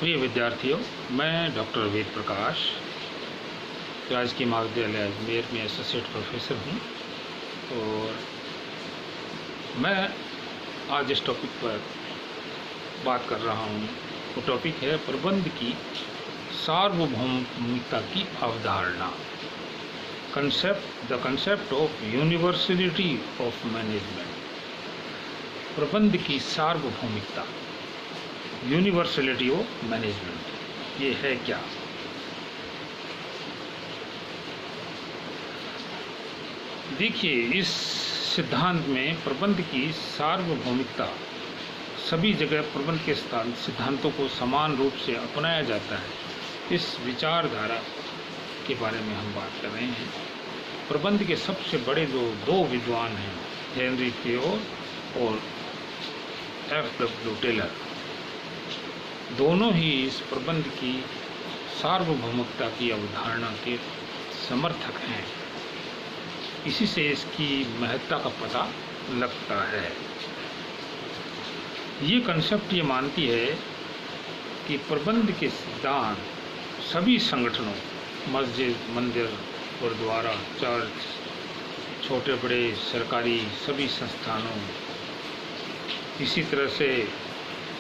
प्रिय विद्यार्थियों, मैं डॉक्टर वेद प्रकाश राजकीय महाविद्यालय अजमेर में एसोसिएट प्रोफेसर हूँ और मैं आज इस टॉपिक पर बात कर रहा हूँ। वो टॉपिक है प्रबंध की सार्वभौमिकता की अवधारणा, the concept of universality of management. प्रबंध की सार्वभौमिकता, यूनिवर्सलिटी ऑफ मैनेजमेंट, ये है क्या? देखिए, इस सिद्धांत में प्रबंध की सार्वभौमिकता, सभी जगह प्रबंध के सिद्धांतों को समान रूप से अपनाया जाता है, इस विचारधारा के बारे में हम बात कर रहे हैं। प्रबंध के सबसे बड़े जो दो विद्वान हैं, हेनरी थेओर और एफ.डब्ल्यू. टेलर, दोनों ही इस प्रबंध की सार्वभौमिकता की अवधारणा के समर्थक हैं। इसी से इसकी महत्ता का पता लगता है। ये कंसेप्ट ये मानती है कि प्रबंध के सिद्धांत सभी संगठनों, मस्जिद, मंदिर, गुरुद्वारा, चर्च, छोटे बड़े सरकारी सभी संस्थानों, इसी तरह से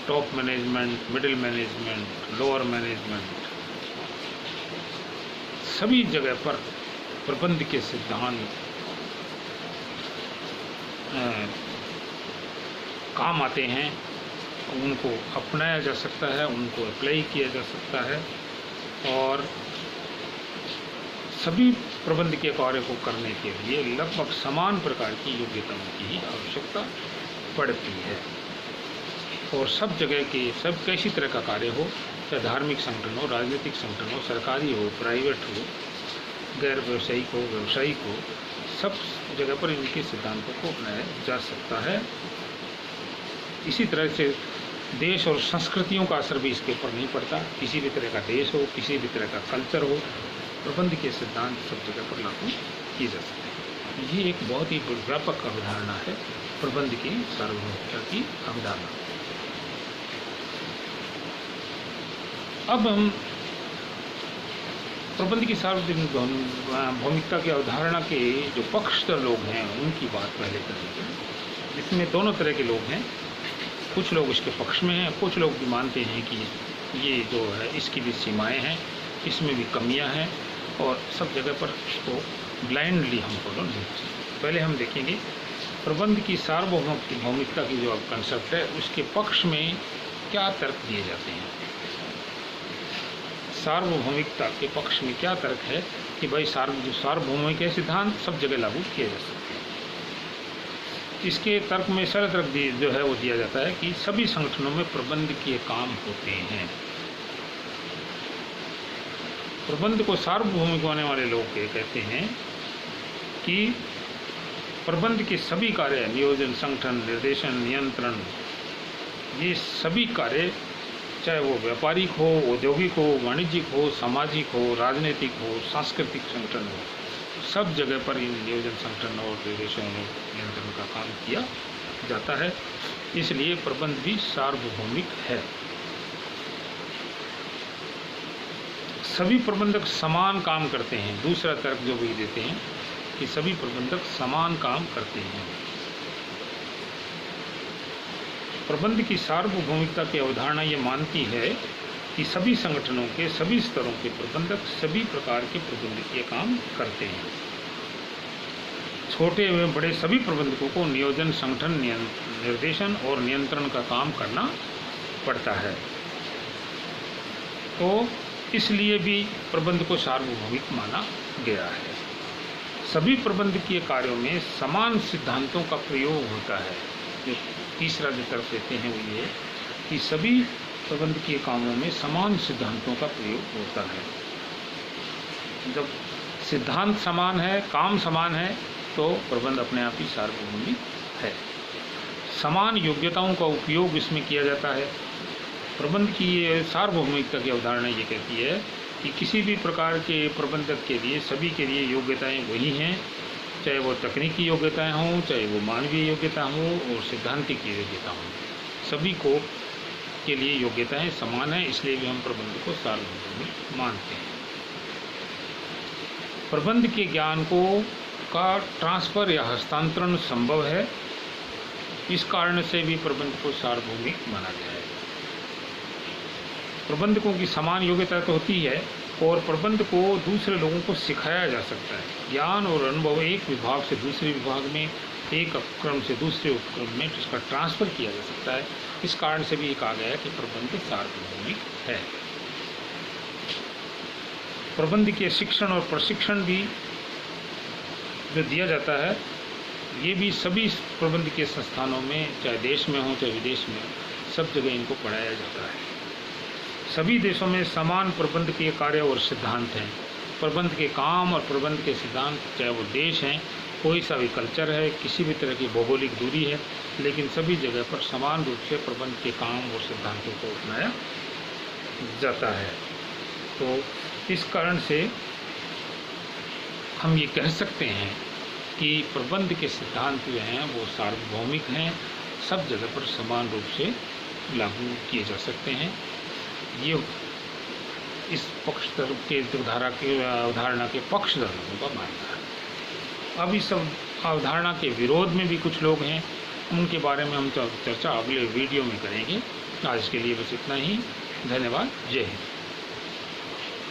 top management, middle management, lower management, सभी जगह पर प्रबंध के सिद्धांत काम आते हैं। उनको अपनाया जा सकता है, उनको अप्लाई किया जा सकता है और सभी प्रबंध के कार्य को करने के लिए लगभग समान प्रकार की योग्यताओं की ही आवश्यकता पड़ती है। और सब जगह के सब कैसी तरह का कार्य हो, चाहे धार्मिक संगठन हो, राजनीतिक संगठन हो, सरकारी हो, प्राइवेट हो, गैर व्यावसायिक हो, व्यावसायिक हो, सब जगह पर इनके सिद्धांतों को अपनाया जा सकता है। इसी तरह से देश और संस्कृतियों का असर भी इसके ऊपर नहीं पड़ता। किसी भी तरह का देश हो, किसी भी तरह का कल्चर हो, प्रबंध के सिद्धांत सब जगह पर लागू किए जा सकते हैं। ये एक बहुत ही व्यापक अवधारणा है, प्रबंध की सार्वभौमिकता की अवधारणा। अब हम प्रबंध की सार्वभौमिकता की अवधारणा के जो पक्षधर लोग हैं उनकी बात पहले करेंगे। इसमें दोनों तरह के लोग हैं। कुछ लोग इसके पक्ष में हैं, कुछ लोग भी मानते हैं कि ये जो है इसकी भी सीमाएं हैं, इसमें भी कमियां हैं और सब जगह पर इसको ब्लाइंडली हम फॉलो नहीं कर सकते। पहले हम देखेंगे प्रबंध की सार्वभौमिकता की जो कंसेप्ट है उसके पक्ष में क्या तर्क दिए जाते हैं। सार्वभौमिकता के पक्ष में क्या तर्क है कि भाई जो सार्वभौमिक है सिद्धांत सब जगह लागू किए जा सकते हैं। इसके तर्क में सरल तर्क जो है वो दिया जाता है कि सभी संगठनों में प्रबंध के काम होते हैं। प्रबंध को सार्वभौमिक होने वाले लोग कहते हैं कि प्रबंध के सभी कार्य, नियोजन, संगठन, निर्देशन, नियंत्रण, ये सभी कार्य चाहे वो व्यापारिक हो, औद्योगिक हो, वाणिज्यिक हो, सामाजिक हो, राजनीतिक हो, सांस्कृतिक संगठन हो, सब जगह पर इन नियोजन, संगठन और निर्देशन और नियंत्रण का काम किया जाता है। इसलिए प्रबंध भी सार्वभौमिक है। सभी प्रबंधक समान काम करते हैं। दूसरा तर्क जो भी देते हैं कि सभी प्रबंधक समान काम करते हैं। प्रबंध की सार्वभौमिकता की अवधारणा ये मानती है कि सभी संगठनों के सभी स्तरों के प्रबंधक सभी प्रकार के प्रबंधकीय काम करते हैं। छोटे एवं बड़े सभी प्रबंधकों को नियोजन, संगठन, निर्देशन और नियंत्रण का काम करना पड़ता है। तो इसलिए भी प्रबंध को सार्वभौमिक माना गया है। सभी प्रबंधकीय कार्यों में समान सिद्धांतों का प्रयोग होता है। जो तीसरा जो तर्क देते हैं वो ये है कि सभी प्रबंधकीय कामों में समान सिद्धांतों का प्रयोग होता है। जब सिद्धांत समान है, काम समान है, तो प्रबंध अपने आप ही सार्वभौमिक है। समान योग्यताओं का उपयोग इसमें किया जाता है। प्रबंध की ये सार्वभौमिकता की अवधारणा ये कहती है कि किसी भी प्रकार के प्रबंधक के लिए सभी के लिए योग्यताएं वही हैं, चाहे वो तकनीकी योग्यताएं हों, चाहे वो मानवीय योग्यता हो और सिद्धांतिक योग्यता हो, सभी को के लिए योग्यताएं समान है, इसलिए भी हम प्रबंध को सार्वभौमिक मानते हैं। प्रबंध के ज्ञान को का ट्रांसफर या हस्तांतरण संभव है, इस कारण से भी प्रबंध को सार्वभौमिक माना गया है। प्रबंधकों की समान योग्यता तो होती है और प्रबंध को दूसरे लोगों को सिखाया जा सकता है। ज्ञान और अनुभव एक विभाग से दूसरे विभाग में, एक उपक्रम से दूसरे उपक्रम में इसका ट्रांसफर किया जा सकता है। इस कारण से भी कहा गया है कि प्रबंध सार्वभौमिक है। प्रबंध के शिक्षण और प्रशिक्षण भी जो दिया जाता है, ये भी सभी प्रबंध के संस्थानों में, चाहे देश में हो चाहे विदेश में हो, सब जगह इनको पढ़ाया जाता है। सभी देशों में समान प्रबंध के कार्य और सिद्धांत हैं। प्रबंध के काम और प्रबंध के सिद्धांत, चाहे वो देश हैं, कोई सा भी कल्चर है, किसी भी तरह की भौगोलिक दूरी है, लेकिन सभी जगह पर समान रूप से प्रबंध के काम और सिद्धांतों को अपनाया जाता है। तो इस कारण से हम ये कह सकते हैं कि प्रबंध के सिद्धांत जो हैं वो सार्वभौमिक हैं, सब जगह पर समान रूप से लागू किए जा सकते हैं। ये इस पक्ष के अवधारणा के पक्षधरों का मानना है। अब इस अवधारणा के विरोध में भी कुछ लोग हैं, उनके बारे में हम चर्चा अगले वीडियो में करेंगे। आज के लिए बस इतना ही। धन्यवाद। जय हिंद।